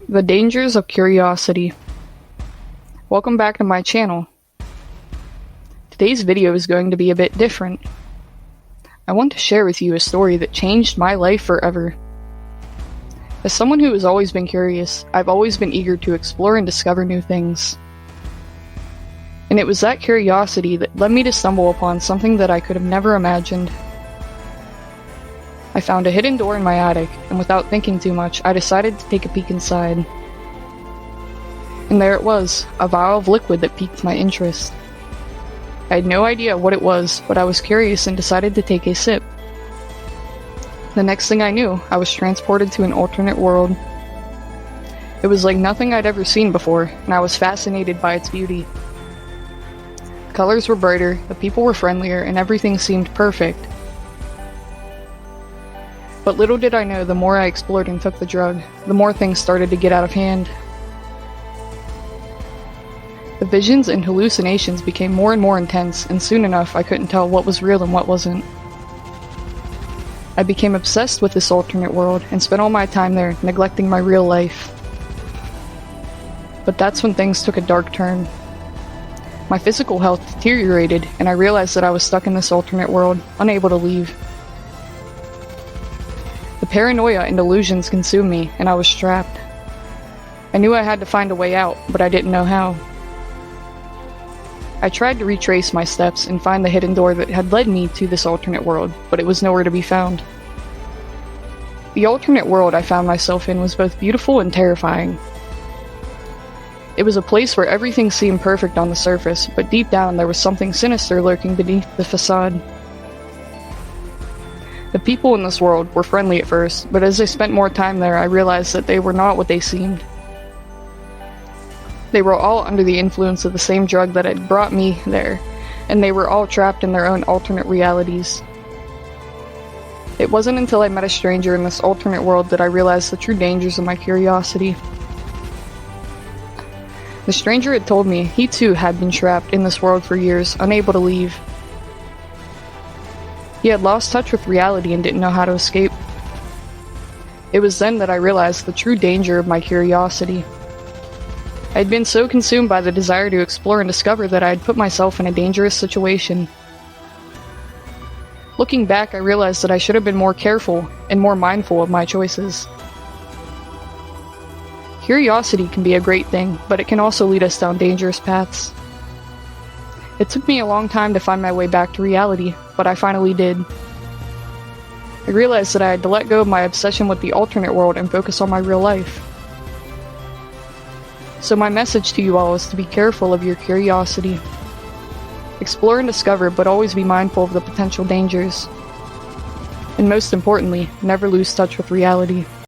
The dangers of curiosity. Welcome back to my channel. Today's video is going to be a bit different. I want to share with you a story that changed my life forever. As someone who has always been curious, I've always been eager to explore and discover new things. And it was that curiosity that led me to stumble upon something that I could have never imagined. I found a hidden door in my attic, and without thinking too much, I decided to take a peek inside. And there it was, a vial of liquid that piqued my interest. I had no idea what it was, but I was curious and decided to take a sip. The next thing I knew, I was transported to an alternate world. It was like nothing I'd ever seen before, and I was fascinated by its beauty. The colors were brighter, the people were friendlier, and everything seemed perfect. But little did I know, the more I explored and took the drug, the more things started to get out of hand. The visions and hallucinations became more and more intense, and soon enough I couldn't tell what was real and what wasn't. I became obsessed with this alternate world, and spent all my time there, neglecting my real life. But that's when things took a dark turn. My physical health deteriorated, and I realized that I was stuck in this alternate world, unable to leave. The paranoia and delusions consumed me, and I was trapped. I knew I had to find a way out, but I didn't know how. I tried to retrace my steps and find the hidden door that had led me to this alternate world, but it was nowhere to be found. The alternate world I found myself in was both beautiful and terrifying. It was a place where everything seemed perfect on the surface, but deep down there was something sinister lurking beneath the facade. The people in this world were friendly at first, but as I spent more time there, I realized that they were not what they seemed. They were all under the influence of the same drug that had brought me there, and they were all trapped in their own alternate realities. It wasn't until I met a stranger in this alternate world that I realized the true dangers of my curiosity. The stranger had told me he too had been trapped in this world for years, unable to leave. He had lost touch with reality and didn't know how to escape. It was then that I realized the true danger of my curiosity. I had been so consumed by the desire to explore and discover that I had put myself in a dangerous situation. Looking back, I realized that I should have been more careful and more mindful of my choices. Curiosity can be a great thing, but it can also lead us down dangerous paths. It took me a long time to find my way back to reality, but I finally did. I realized that I had to let go of my obsession with the alternate world and focus on my real life. So my message to you all is to be careful of your curiosity. Explore and discover, but always be mindful of the potential dangers. And most importantly, never lose touch with reality.